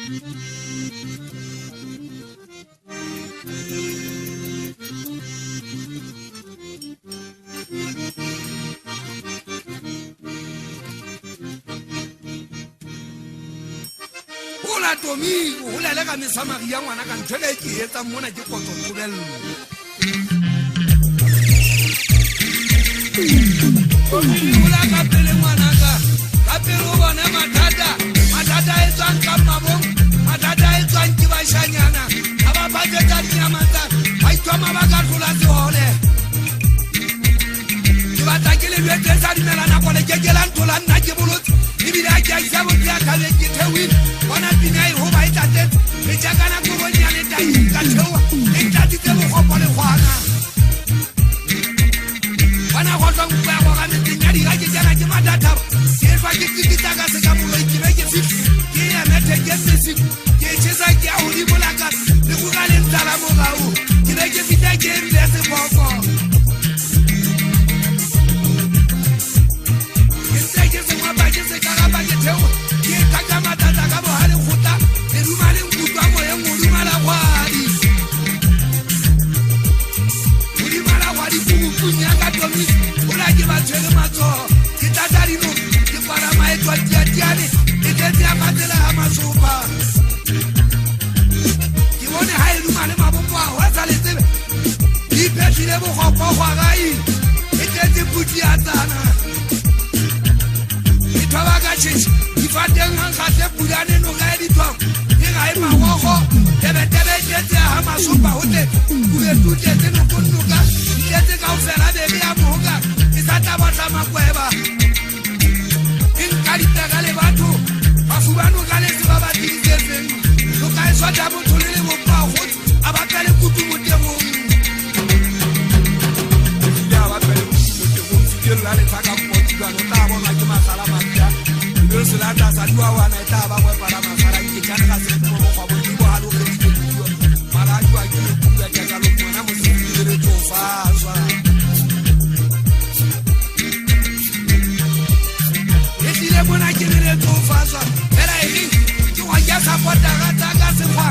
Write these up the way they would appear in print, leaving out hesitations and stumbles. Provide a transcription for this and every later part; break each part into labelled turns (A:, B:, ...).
A: Hola Domingo, hola le ka mesamagi ya ngwana ka nthele ke etsa mona ke kotso tobello. Hola ka pele ngwana ka pele o bona mathata e tswang ka mabong, mathata e tswang ke bashanyana ha ba batla dinyama tsa ba itoma ba ka tlola sehole. Ke batla ke le betse sa dimelana go le ke la ntola nna ke bolotse ebile a ke a isa botse a kale ke thewile bona pina e ho ba e tate le jakana go bonya le tai ka thewa e tate tse go gopole gwana bana go tswa go ya go ga ntenya di ga ke jana ke mathata ke fa ke tsikitsa ka se ka moloi ke be ke fitse ke ya mete ke sisi ke tshisa ke a ho di bolaka le go ga le tsala mo gao ke be ke fitse ke rile se boko ke se mwa ba ke se ka ga ba ke thewa ke ka ka mathata ka bo ha le khota le ruma le nkutwa mo ye mo ruma la gwadi punya ka tomi ola ke ba tshwere matso ke tata dino ke para maetwa tiatiane e tete ya matela ha masopa ke bone ha e lumane mabombo a ho tsa letsebe di phethile bogopo gwa gai e tete puti ya tsana ke thoba ka tshitshi di fateng hang ka se pulane no ga di twa e ga e magogo tebe tete ha masopa hote bule tutete no konnoka tete ka ofela be ya moga e sa taba tsa makweba in kalita ga le batho ba fubano ga le ba ba ditseng lo ka e swa tabo tholele mo pa go aba ka le kutu mo tebong ya ba pele mo tebong ke la le tsaka mo tibano ta bona ke masala matya le se la ta sa dua wana ta ba go para masala ke kana ka se mo go go di go ha lo ke di mara dua ke ku ya ka lo mona mo se dire to fa bona ke re to faza era eng ke wa ya sapota ga ka se gwa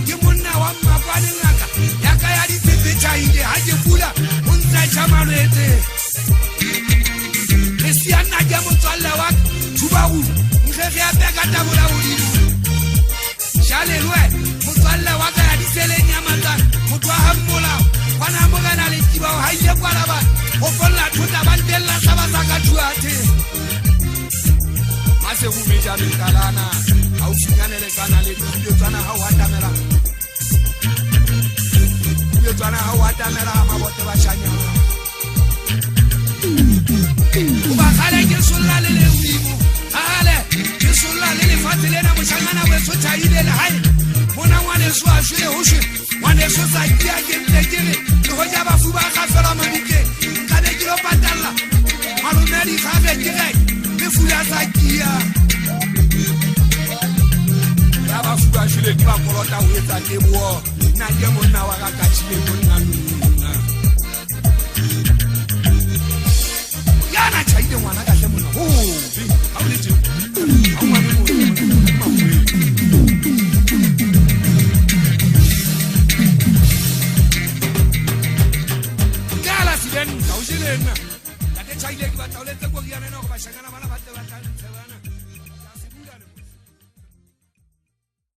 A: ke monna wa mmapane ngaka ya ka ya di tsetse ile ha ke pula o ntsa chamaletse le siana ke motswalle wa thubaru nge ya peka tabola bodimo jale lwe motswalle wa ka ya di sele nyamata motho wa hammola bana mo kana le tiba ha ile kwala ba o folla thuta ba ntella sa ba sa ka thuate ase go meja le kalana ha o finyane le kana le diyo tsana ha wa tamela diyo tsana ha wa tamela ma bote ba shanya o ba khale ke sulla le le wimo hale ke sulla le le fatile na moshangana we so thaile le hai bona ngwane so a shile ho shi ngwane so sa kia ke ntekele le go ja ba fuba ga fela mabuke ka be ke lo patalla malumeri ga be ke re fula sa kia ya ba fuba shile ke ba kolota o etsa ke bo na ke monna wa ka ka tshile monna nna ya na chaide ngwana ka hle monna ho bi ha o le